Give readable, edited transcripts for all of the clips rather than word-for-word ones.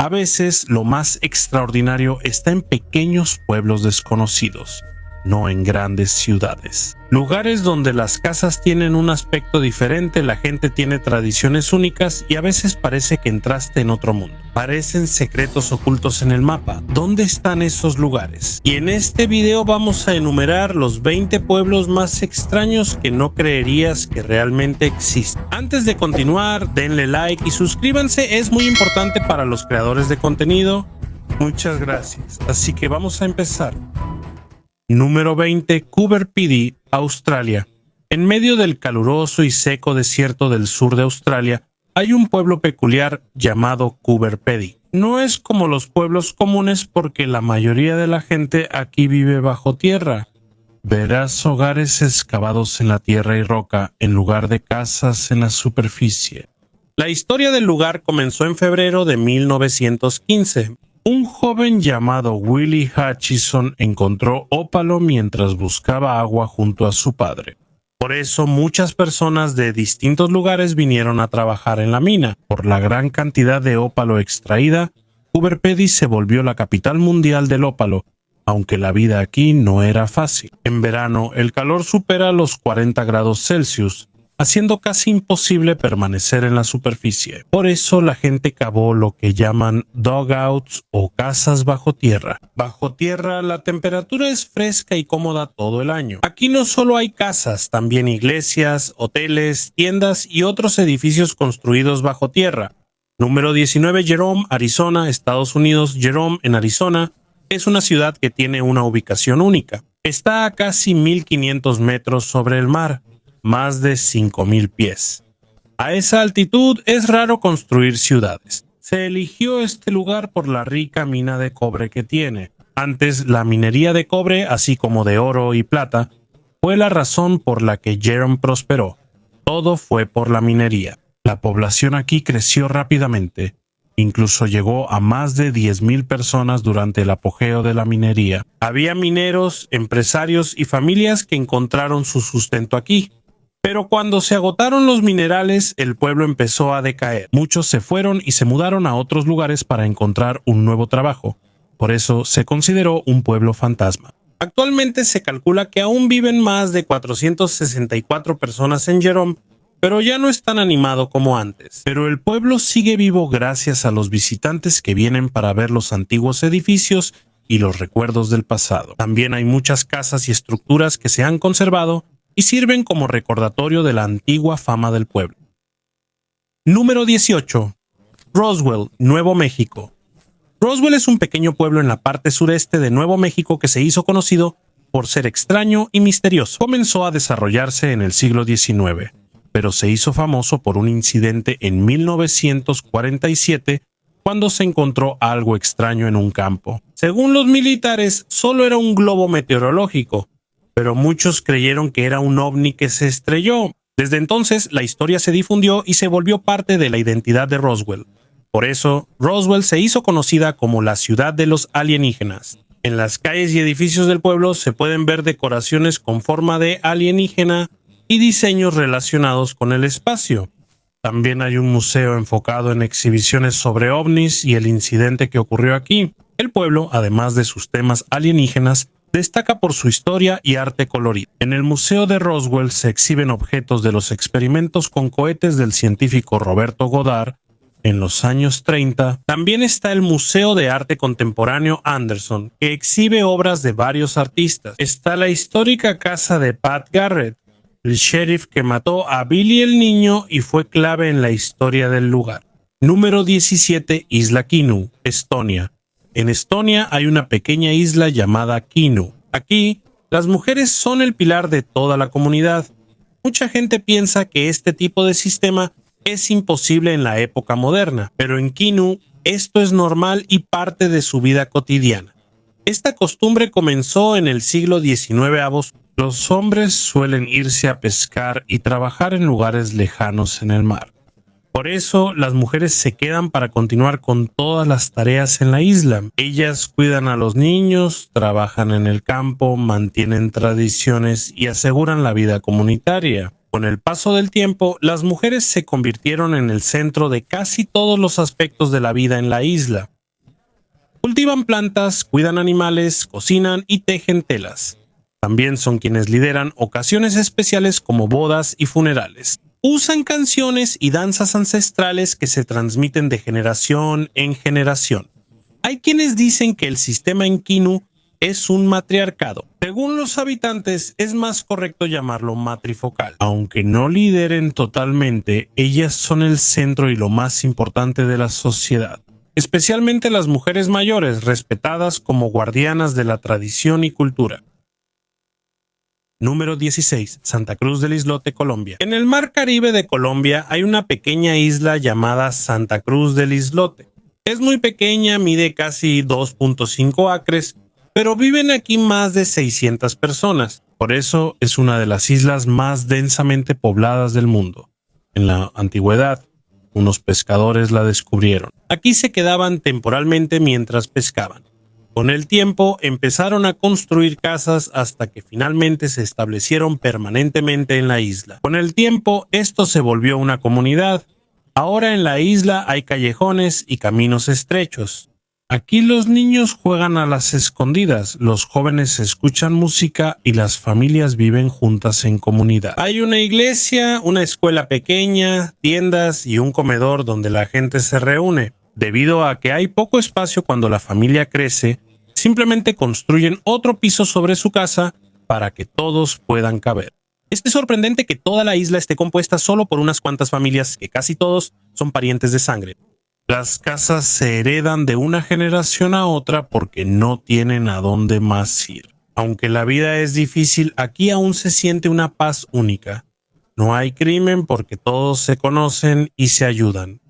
A veces lo más extraordinario está en pequeños pueblos desconocidos, no en grandes ciudades. Lugares donde las casas tienen un aspecto diferente, la gente tiene tradiciones únicas y a veces parece que entraste en otro mundo. Parecen secretos ocultos en el mapa. ¿Dónde están esos lugares? Y en este video vamos a enumerar los 20 pueblos más extraños que no creerías que realmente existen. Antes de continuar, denle like y suscríbanse, es muy importante para los creadores de contenido. Muchas gracias. Así que vamos a empezar. Número 20. Coober Pedy, Australia. En medio del caluroso y seco desierto del sur de Australia, hay un pueblo peculiar llamado Coober Pedy. No es como los pueblos comunes porque la mayoría de la gente aquí vive bajo tierra. Verás hogares excavados en la tierra y roca en lugar de casas en la superficie. La historia del lugar comenzó en febrero de 1915. Un joven llamado Willie Hutchison encontró ópalo mientras buscaba agua junto a su padre. Por eso muchas personas de distintos lugares vinieron a trabajar en la mina. Por la gran cantidad de ópalo extraída, Coober Pedy se volvió la capital mundial del ópalo, aunque la vida aquí no era fácil. En verano, el calor supera los 40 grados Celsius, haciendo casi imposible permanecer en la superficie. Por eso la gente cavó lo que llaman dugouts o casas bajo tierra. Bajo tierra la temperatura es fresca y cómoda todo el año. Aquí no solo hay casas, también iglesias, hoteles, tiendas y otros edificios construidos bajo tierra. Número 19, Jerome, Arizona, Estados Unidos. Jerome, en Arizona, es una ciudad que tiene una ubicación única. Está a casi 1500 metros sobre el mar, más de 5000 pies. A esa altitud es raro construir ciudades. Se eligió este lugar por la rica mina de cobre que tiene. Antes, la minería de cobre, así como de oro y plata, fue la razón por la que Jerome prosperó. Todo fue por la minería. La población aquí creció rápidamente. Incluso llegó a más de 10,000 personas durante el apogeo de la minería. Había mineros, empresarios y familias que encontraron su sustento aquí. Pero cuando se agotaron los minerales, el pueblo empezó a decaer. Muchos se fueron y se mudaron a otros lugares para encontrar un nuevo trabajo. Por eso se consideró un pueblo fantasma. Actualmente se calcula que aún viven más de 464 personas en Jerome, pero ya no es tan animado como antes. Pero el pueblo sigue vivo gracias a los visitantes que vienen para ver los antiguos edificios y los recuerdos del pasado. También hay muchas casas y estructuras que se han conservado y sirven como recordatorio de la antigua fama del pueblo. Número 18. Roswell, Nuevo México. Roswell es un pequeño pueblo en la parte sureste de Nuevo México que se hizo conocido por ser extraño y misterioso. Comenzó a desarrollarse en el siglo XIX, pero se hizo famoso por un incidente en 1947 cuando se encontró algo extraño en un campo. Según los militares, solo era un globo meteorológico, pero muchos creyeron que era un ovni que se estrelló. Desde entonces, la historia se difundió y se volvió parte de la identidad de Roswell. Por eso, Roswell se hizo conocida como la ciudad de los alienígenas. En las calles y edificios del pueblo se pueden ver decoraciones con forma de alienígena y diseños relacionados con el espacio. También hay un museo enfocado en exhibiciones sobre ovnis y el incidente que ocurrió aquí. El pueblo, además de sus temas alienígenas, destaca por su historia y arte colorido. En el Museo de Roswell se exhiben objetos de los experimentos con cohetes del científico Roberto Goddard en los años 30. También está el Museo de Arte Contemporáneo Anderson, que exhibe obras de varios artistas. Está la histórica casa de Pat Garrett, el sheriff que mató a Billy el Niño y fue clave en la historia del lugar. Número 17. Isla Kinu, Estonia. En Estonia hay una pequeña isla llamada Kinu. Aquí, las mujeres son el pilar de toda la comunidad. Mucha gente piensa que este tipo de sistema es imposible en la época moderna, pero en Kinu esto es normal y parte de su vida cotidiana. Esta costumbre comenzó en el siglo XIX. Los hombres suelen irse a pescar y trabajar en lugares lejanos en el mar. Por eso, las mujeres se quedan para continuar con todas las tareas en la isla. Ellas cuidan a los niños, trabajan en el campo, mantienen tradiciones y aseguran la vida comunitaria. Con el paso del tiempo, las mujeres se convirtieron en el centro de casi todos los aspectos de la vida en la isla. Cultivan plantas, cuidan animales, cocinan y tejen telas. También son quienes lideran ocasiones especiales como bodas y funerales. Usan canciones y danzas ancestrales que se transmiten de generación en generación. Hay quienes dicen que el sistema en Kinu es un matriarcado. Según los habitantes, es más correcto llamarlo matrifocal. Aunque no lideren totalmente, ellas son el centro y lo más importante de la sociedad. Especialmente las mujeres mayores, respetadas como guardianas de la tradición y cultura. Número 16. Santa Cruz del Islote, Colombia. En el Mar Caribe de Colombia hay una pequeña isla llamada Santa Cruz del Islote. Es muy pequeña, mide casi 2.5 acres, pero viven aquí más de 600 personas. Por eso es una de las islas más densamente pobladas del mundo. En la antigüedad, unos pescadores la descubrieron. Aquí se quedaban temporalmente mientras pescaban. Con el tiempo empezaron a construir casas hasta que finalmente se establecieron permanentemente en la isla. Con el tiempo esto se volvió una comunidad. Ahora en la isla hay callejones y caminos estrechos. Aquí los niños juegan a las escondidas, los jóvenes escuchan música y las familias viven juntas en comunidad. Hay una iglesia, una escuela pequeña, tiendas y un comedor donde la gente se reúne. Debido a que hay poco espacio cuando la familia crece, simplemente construyen otro piso sobre su casa para que todos puedan caber. Es sorprendente que toda la isla esté compuesta solo por unas cuantas familias que casi todos son parientes de sangre. Las casas se heredan de una generación a otra porque no tienen a dónde más ir. Aunque la vida es difícil, aquí aún se siente una paz única. No hay crimen porque todos se conocen y se ayudan.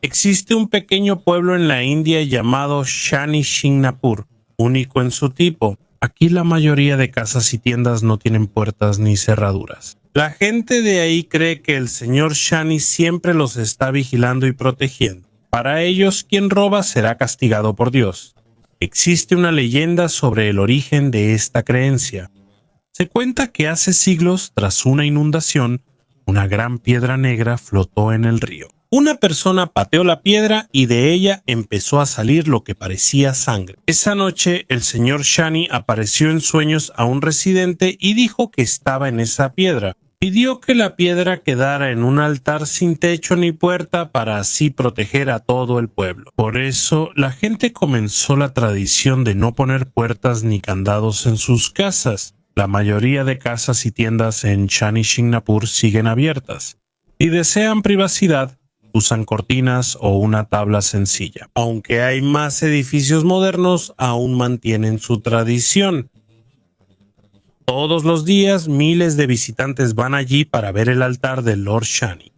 Existe un pequeño pueblo en la India llamado Shani Shingnapur, único en su tipo. Aquí la mayoría de casas y tiendas no tienen puertas ni cerraduras. La gente de ahí cree que el señor Shani siempre los está vigilando y protegiendo. Para ellos, quien roba será castigado por Dios. Existe una leyenda sobre el origen de esta creencia. Se cuenta que hace siglos, tras una inundación, una gran piedra negra flotó en el río. Una persona pateó la piedra y de ella empezó a salir lo que parecía sangre. Esa noche el señor Shani apareció en sueños a un residente y dijo que estaba en esa piedra. Pidió que la piedra quedara en un altar sin techo ni puerta para así proteger a todo el pueblo. Por eso la gente comenzó la tradición de no poner puertas ni candados en sus casas. La mayoría de casas y tiendas en Shani Shingnapur siguen abiertas. Si desean privacidad, usan cortinas o una tabla sencilla. Aunque hay más edificios modernos, aún mantienen su tradición. Todos los días, miles de visitantes van allí para ver el altar del Lord Shani.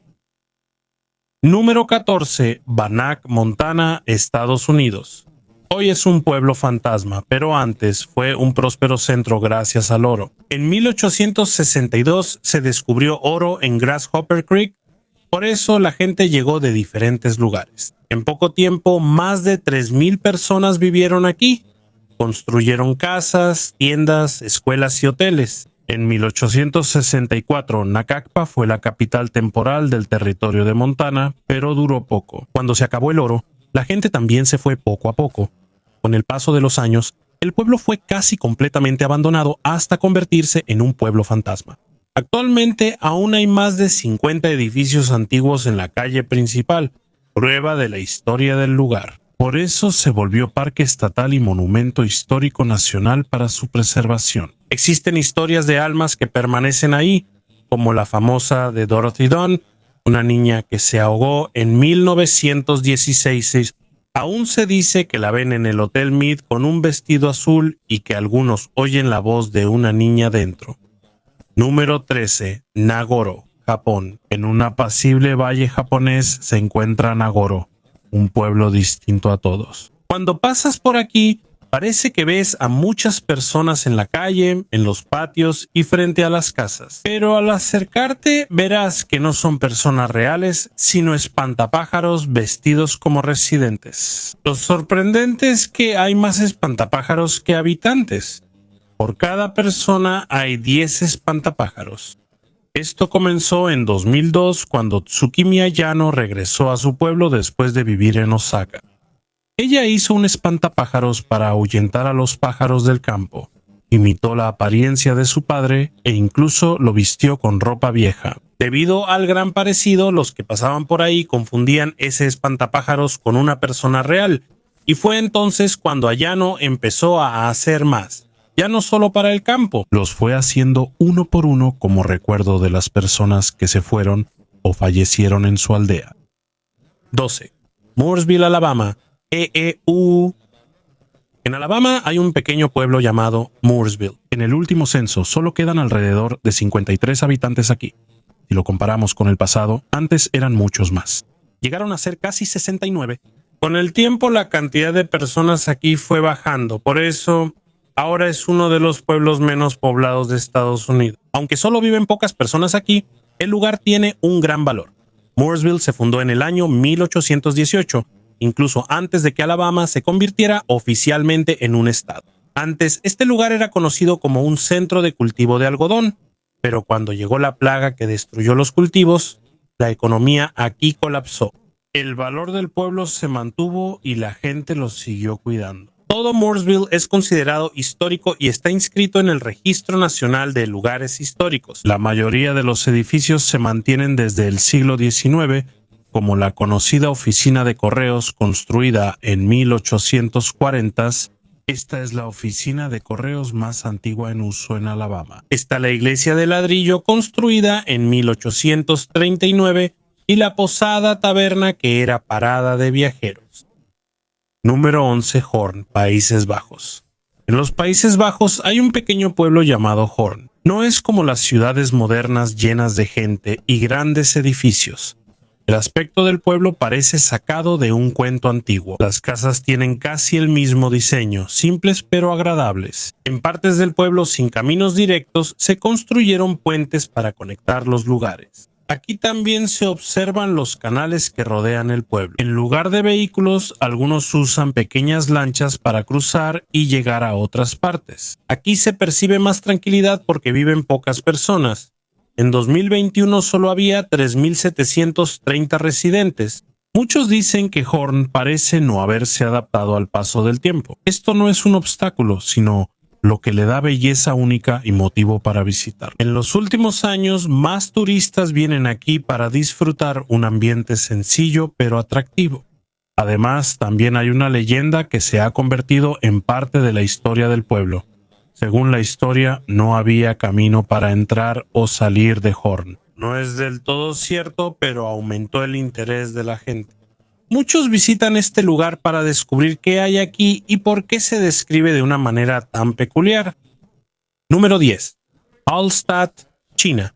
Número 14. Bannack, Montana, Estados Unidos. Hoy es un pueblo fantasma, pero antes fue un próspero centro gracias al oro. En 1862 se descubrió oro en Grasshopper Creek. Por eso la gente llegó de diferentes lugares. En poco tiempo, más de 3,000 personas vivieron aquí. Construyeron casas, tiendas, escuelas y hoteles. En 1864, Nakakpa fue la capital temporal del territorio de Montana, pero duró poco. Cuando se acabó el oro, la gente también se fue poco a poco. Con el paso de los años, el pueblo fue casi completamente abandonado hasta convertirse en un pueblo fantasma. Actualmente aún hay más de 50 edificios antiguos en la calle principal, prueba de la historia del lugar. Por eso se volvió parque estatal y monumento histórico nacional para su preservación. Existen historias de almas que permanecen ahí, como la famosa de Dorothy Dunn, una niña que se ahogó en 1916. Aún se dice que la ven en el Hotel Mead con un vestido azul y que algunos oyen la voz de una niña dentro. Número 13. Nagoro, Japón. En un apacible valle japonés se encuentra Nagoro, un pueblo distinto a todos. Cuando pasas por aquí, parece que ves a muchas personas en la calle, en los patios y frente a las casas. Pero al acercarte verás que no son personas reales, sino espantapájaros vestidos como residentes. Lo sorprendente es que hay más espantapájaros que habitantes. Por cada persona hay 10 espantapájaros. Esto comenzó en 2002 cuando Tsukimi Ayano regresó a su pueblo después de vivir en Osaka. Ella hizo un espantapájaros para ahuyentar a los pájaros del campo. Imitó la apariencia de su padre e incluso lo vistió con ropa vieja. Debido al gran parecido, los que pasaban por ahí confundían ese espantapájaros con una persona real, y fue entonces cuando Ayano empezó a hacer más. Ya no solo para el campo, los fue haciendo uno por uno como recuerdo de las personas que se fueron o fallecieron en su aldea. 12. Mooresville, Alabama. En Alabama hay un pequeño pueblo llamado Mooresville. En el último censo solo quedan alrededor de 53 habitantes aquí. Si lo comparamos con el pasado, antes eran muchos más. Llegaron a ser casi 69. Con el tiempo la cantidad de personas aquí fue bajando, por eso ahora es uno de los pueblos menos poblados de Estados Unidos. Aunque solo viven pocas personas aquí, el lugar tiene un gran valor. Mooresville se fundó en el año 1818, incluso antes de que Alabama se convirtiera oficialmente en un estado. Antes, este lugar era conocido como un centro de cultivo de algodón, pero cuando llegó la plaga que destruyó los cultivos, la economía aquí colapsó. El valor del pueblo se mantuvo y la gente lo siguió cuidando. Todo Mooresville es considerado histórico y está inscrito en el Registro Nacional de Lugares Históricos. La mayoría de los edificios se mantienen desde el siglo XIX, como la conocida oficina de correos construida en 1840. Esta es la oficina de correos más antigua en uso en Alabama. Está la iglesia de ladrillo construida en 1839 y la posada taberna que era parada de viajeros. Número 11. Hoorn, Países Bajos. En los Países Bajos hay un pequeño pueblo llamado Hoorn. No es como las ciudades modernas llenas de gente y grandes edificios. El aspecto del pueblo parece sacado de un cuento antiguo. Las casas tienen casi el mismo diseño, simples pero agradables. En partes del pueblo sin caminos directos se construyeron puentes para conectar los lugares. Aquí también se observan los canales que rodean el pueblo. En lugar de vehículos, algunos usan pequeñas lanchas para cruzar y llegar a otras partes. Aquí se percibe más tranquilidad porque viven pocas personas. En 2021 solo había 3.730 residentes. Muchos dicen que Hoorn parece no haberse adaptado al paso del tiempo. Esto no es un obstáculo, sino lo que le da belleza única y motivo para visitar. En los últimos años, más turistas vienen aquí para disfrutar un ambiente sencillo pero atractivo. Además, también hay una leyenda que se ha convertido en parte de la historia del pueblo. Según la historia, no había camino para entrar o salir de Hoorn. No es del todo cierto, pero aumentó el interés de la gente. Muchos visitan este lugar para descubrir qué hay aquí y por qué se describe de una manera tan peculiar. Número 10. Hallstatt, China.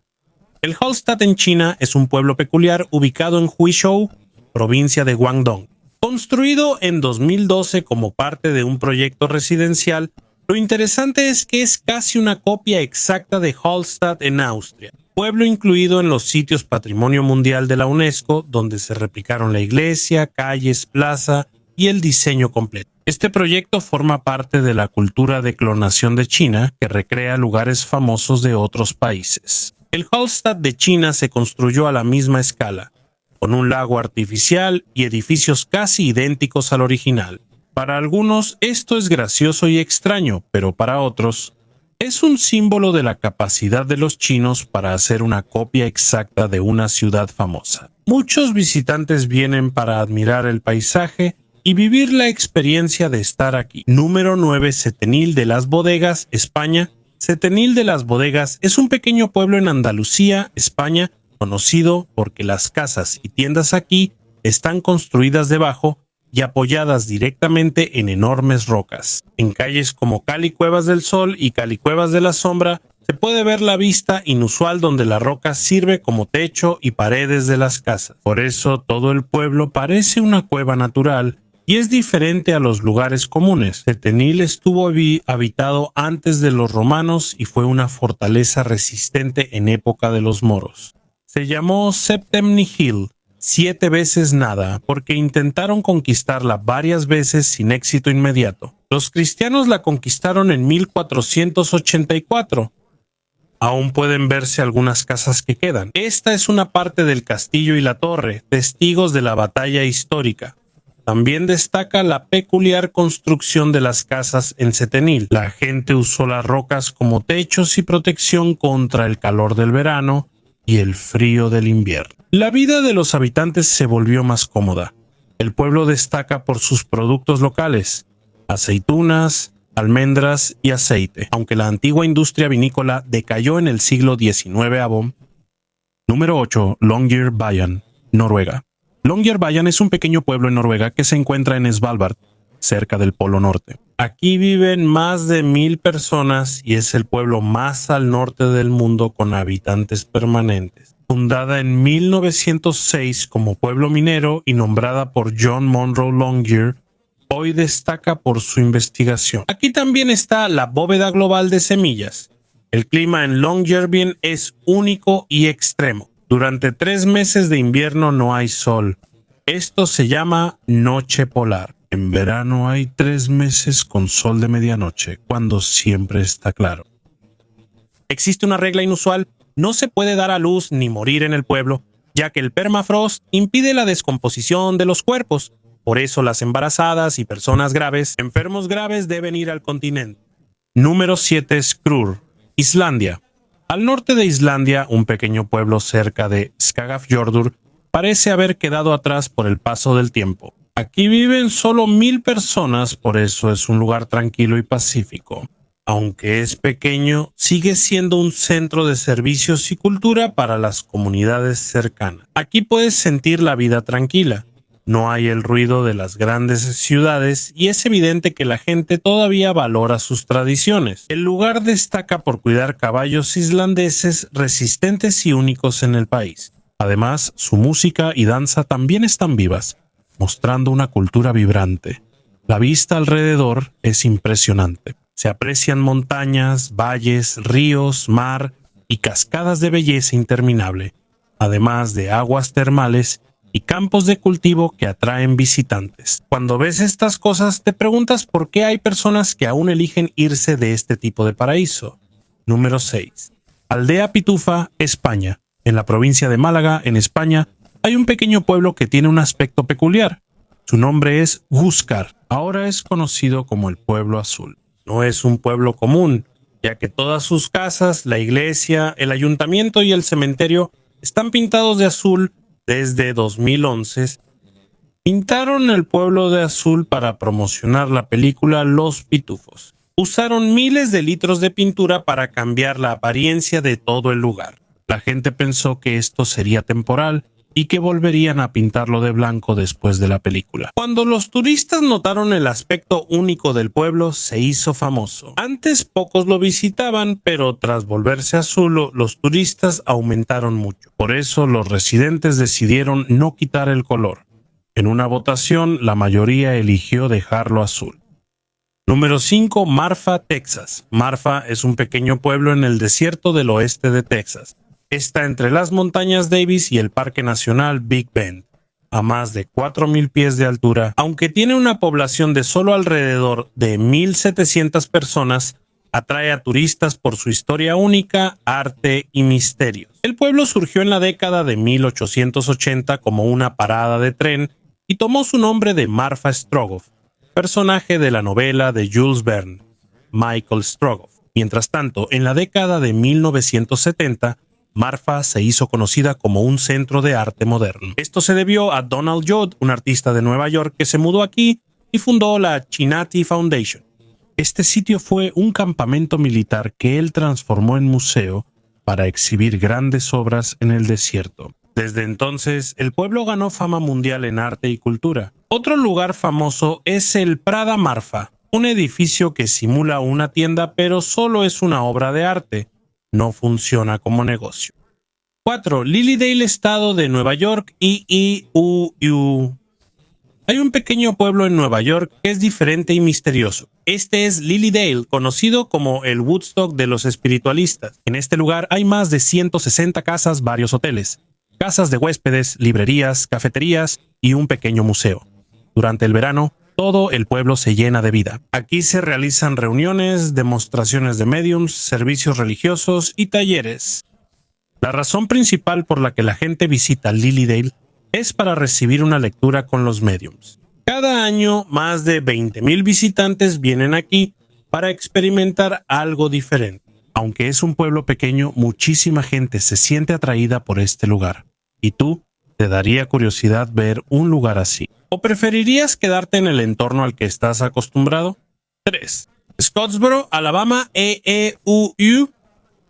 El Hallstatt en China es un pueblo peculiar ubicado en Huizhou, provincia de Guangdong. Construido en 2012 como parte de un proyecto residencial, lo interesante es que es casi una copia exacta de Hallstatt en Austria. Pueblo incluido en los sitios Patrimonio Mundial de la UNESCO, donde se replicaron la iglesia, calles, plaza y el diseño completo. Este proyecto forma parte de la cultura de clonación de China, que recrea lugares famosos de otros países. El Hallstatt de China se construyó a la misma escala, con un lago artificial y edificios casi idénticos al original. Para algunos esto es gracioso y extraño, pero para otros es un símbolo de la capacidad de los chinos para hacer una copia exacta de una ciudad famosa. Muchos visitantes vienen para admirar el paisaje y vivir la experiencia de estar aquí. Número 9. Setenil de las Bodegas, España. Setenil de las Bodegas es un pequeño pueblo en Andalucía, España, conocido porque las casas y tiendas aquí están construidas debajo y apoyadas directamente en enormes rocas. En calles como Calicuevas del Sol y Calicuevas de la Sombra se puede ver la vista inusual donde la roca sirve como techo y paredes de las casas. Por eso todo el pueblo parece una cueva natural y es diferente a los lugares comunes. Setenil estuvo habitado antes de los romanos y fue una fortaleza resistente en época de los moros. Se llamó Septemnihil, 7 veces nada, porque intentaron conquistarla varias veces sin éxito inmediato. Los cristianos la conquistaron en 1484. Aún pueden verse algunas casas que quedan. Esta es una parte del castillo y la torre, testigos de la batalla histórica. También destaca la peculiar construcción de las casas en Setenil. La gente usó las rocas como techos y protección contra el calor del verano y el frío del invierno. La vida de los habitantes se volvió más cómoda. El pueblo destaca por sus productos locales: aceitunas, almendras y aceite. Aunque la antigua industria vinícola decayó en el siglo XIX. Número 8. Longyearbyen, Noruega. Longyearbyen es un pequeño pueblo en Noruega que se encuentra en Svalbard, cerca del Polo Norte. Aquí viven más de 1000 personas y es el pueblo más al norte del mundo con habitantes permanentes. Fundada en 1906 como pueblo minero y nombrada por John Monroe Longyear, hoy destaca por su investigación. Aquí también está la bóveda global de semillas. El clima en Longyearbyen es único y extremo. Durante 3 meses de invierno no hay sol. Esto se llama noche polar. En verano hay 3 meses con sol de medianoche, cuando siempre está claro. Existe una regla inusual: no se puede dar a luz ni morir en el pueblo, ya que el permafrost impide la descomposición de los cuerpos. Por eso las embarazadas y personas graves, enfermos graves, deben ir al continente. Número 7. Skrur, Islandia. Al norte de Islandia, un pequeño pueblo cerca de Skagafjörður parece haber quedado atrás por el paso del tiempo. Aquí viven solo 1000 personas, por eso es un lugar tranquilo y pacífico. Aunque es pequeño, sigue siendo un centro de servicios y cultura para las comunidades cercanas. Aquí puedes sentir la vida tranquila. No hay el ruido de las grandes ciudades y es evidente que la gente todavía valora sus tradiciones. El lugar destaca por cuidar caballos islandeses resistentes y únicos en el país. Además, su música y danza también están vivas, mostrando una cultura vibrante. La vista alrededor es impresionante. Se aprecian montañas, valles, ríos, mar y cascadas de belleza interminable, además de aguas termales y campos de cultivo que atraen visitantes. Cuando ves estas cosas, te preguntas por qué hay personas que aún eligen irse de este tipo de paraíso. Número 6. Aldea Pitufa, España. En la provincia de Málaga, en España, hay un pequeño pueblo que tiene un aspecto peculiar. Su nombre es Gúscar. Ahora es conocido como el Pueblo Azul. No es un pueblo común, ya que todas sus casas, la iglesia, el ayuntamiento y el cementerio están pintados de azul. Desde 2011, pintaron el pueblo de azul para promocionar la película Los Pitufos. Usaron miles de litros de pintura para cambiar la apariencia de todo el lugar. La gente pensó que esto sería temporal y que volverían a pintarlo de blanco después de la película. Cuando los turistas notaron el aspecto único del pueblo, se hizo famoso. Antes pocos lo visitaban, pero tras volverse azul, los turistas aumentaron mucho. Por eso los residentes decidieron no quitar el color. En una votación, la mayoría eligió dejarlo azul. Número 5. Marfa, Texas. Marfa es un pequeño pueblo en el desierto del oeste de Texas. Está entre las montañas Davis y el Parque Nacional Big Bend, a más de 4000 pies de altura. Aunque tiene una población de solo alrededor de 1700 personas, atrae a turistas por su historia única, arte y misterios. El pueblo surgió en la década de 1880 como una parada de tren y tomó su nombre de Marfa Strogoff, personaje de la novela de Jules Verne, Michael Strogoff. Mientras tanto, en la década de 1970, Marfa se hizo conocida como un centro de arte moderno. Esto se debió a Donald Judd, un artista de Nueva York que se mudó aquí y fundó la Chinati Foundation. Este sitio fue un campamento militar que él transformó en museo para exhibir grandes obras en el desierto. Desde entonces, el pueblo ganó fama mundial en arte y cultura. Otro lugar famoso es el Prada Marfa, un edificio que simula una tienda pero solo es una obra de arte. No funciona como negocio. 4. Lilydale, estado de Nueva York, IIUU. Hay un pequeño pueblo en Nueva York que es diferente y misterioso. Este es Lilydale, conocido como el Woodstock de los espiritualistas. En este lugar hay más de 160 casas, varios hoteles, casas de huéspedes, librerías, cafeterías y un pequeño museo. Durante el verano, todo el pueblo se llena de vida. Aquí se realizan reuniones, demostraciones de mediums, servicios religiosos y talleres. La razón principal por la que la gente visita Lilydale es para recibir una lectura con los mediums. Cada año, más de 20,000 visitantes vienen aquí para experimentar algo diferente. Aunque es un pueblo pequeño, muchísima gente se siente atraída por este lugar. ¿Y tú? ¿Te daría curiosidad ver un lugar así? ¿O preferirías quedarte en el entorno al que estás acostumbrado? 3. Scottsboro, Alabama, EEUU.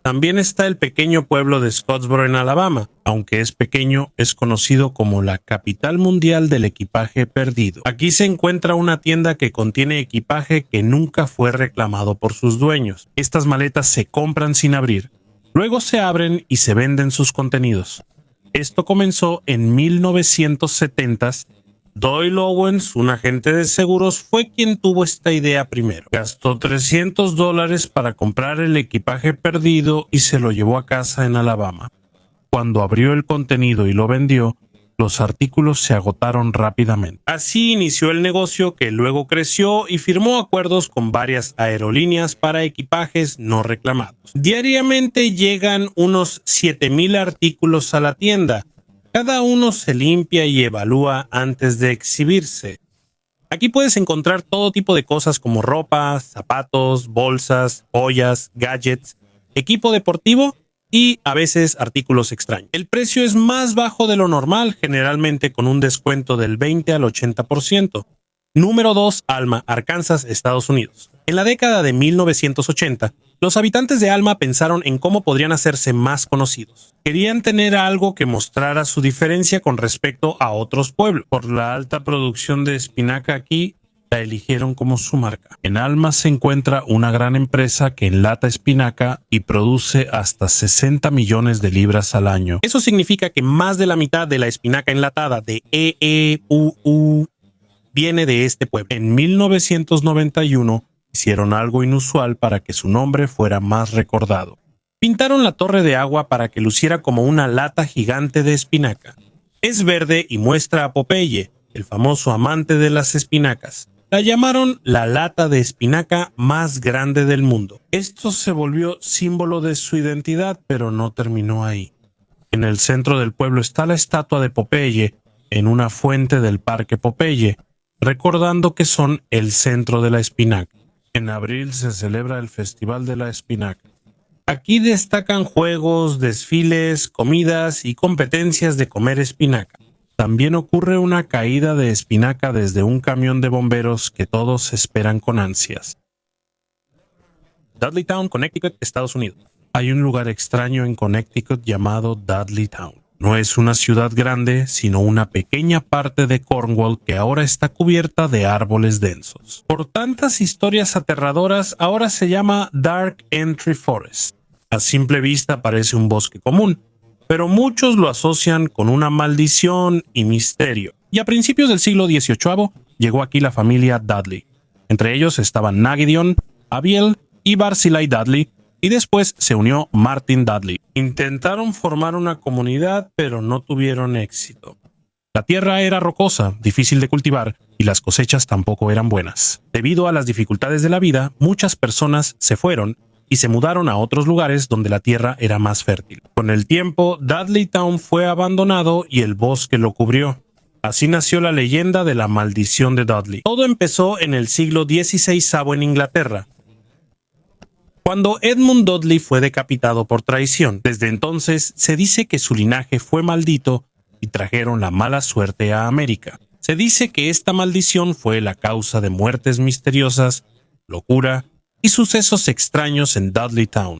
También está el pequeño pueblo de Scottsboro en Alabama. Aunque es pequeño, es conocido como la capital mundial del equipaje perdido. Aquí se encuentra una tienda que contiene equipaje que nunca fue reclamado por sus dueños. Estas maletas se compran sin abrir. Luego se abren y se venden sus contenidos. Esto comenzó en 1970s. Doyle Owens, un agente de seguros, fue quien tuvo esta idea primero. Gastó $300 para comprar el equipaje perdido y se lo llevó a casa en Alabama. Cuando abrió el contenido y lo vendió, los artículos se agotaron rápidamente. Así inició el negocio, que luego creció y firmó acuerdos con varias aerolíneas para equipajes no reclamados. Diariamente llegan unos 7,000 artículos a la tienda. Cada uno se limpia y evalúa antes de exhibirse. Aquí puedes encontrar todo tipo de cosas como ropa, zapatos, bolsas, joyas, gadgets, equipo deportivo y a veces artículos extraños. El precio es más bajo de lo normal, generalmente con un descuento del 20 al 80%. Número 2. Alma, Arkansas, Estados Unidos. En la década de 1980, los habitantes de Alma pensaron en cómo podrían hacerse más conocidos. Querían tener algo que mostrara su diferencia con respecto a otros pueblos. Por la alta producción de espinaca aquí, la eligieron como su marca. En Alma se encuentra una gran empresa que enlata espinaca y produce hasta 60 millones de libras al año. Eso significa que más de la mitad de la espinaca enlatada de EEUU viene de este pueblo. En 1991 hicieron algo inusual para que su nombre fuera más recordado. Pintaron la torre de agua para que luciera como una lata gigante de espinaca. Es verde y muestra a Popeye, el famoso amante de las espinacas. La llamaron la lata de espinaca más grande del mundo. Esto se volvió símbolo de su identidad, pero no terminó ahí. En el centro del pueblo está la estatua de Popeye en una fuente del Parque Popeye, recordando que son el centro de la espinaca. En abril se celebra el Festival de la Espinaca. Aquí destacan juegos, desfiles, comidas y competencias de comer espinaca. También ocurre una caída de espinaca desde un camión de bomberos que todos esperan con ansias. Dudleytown, Connecticut, Estados Unidos. Hay un lugar extraño en Connecticut llamado Dudleytown. No es una ciudad grande, sino una pequeña parte de Cornwall que ahora está cubierta de árboles densos. Por tantas historias aterradoras, ahora se llama Dark Entry Forest. A simple vista parece un bosque común, pero muchos lo asocian con una maldición y misterio. Y a principios del siglo XVIII llegó aquí la familia Dudley. Entre ellos estaban Nagidion, Abiel y Barzillai Dudley, y después se unió Martin Dudley. Intentaron formar una comunidad, pero no tuvieron éxito. La tierra era rocosa, difícil de cultivar, y las cosechas tampoco eran buenas. Debido a las dificultades de la vida, muchas personas se fueron y se mudaron a otros lugares donde la tierra era más fértil. Con el tiempo, Dudleytown fue abandonado y el bosque lo cubrió. Así nació la leyenda de la maldición de Dudley. Todo empezó en el siglo XVI en Inglaterra, cuando Edmund Dudley fue decapitado por traición. Desde entonces se dice que su linaje fue maldito y trajeron la mala suerte a América. Se dice que esta maldición fue la causa de muertes misteriosas, locura y sucesos extraños en Dudleytown.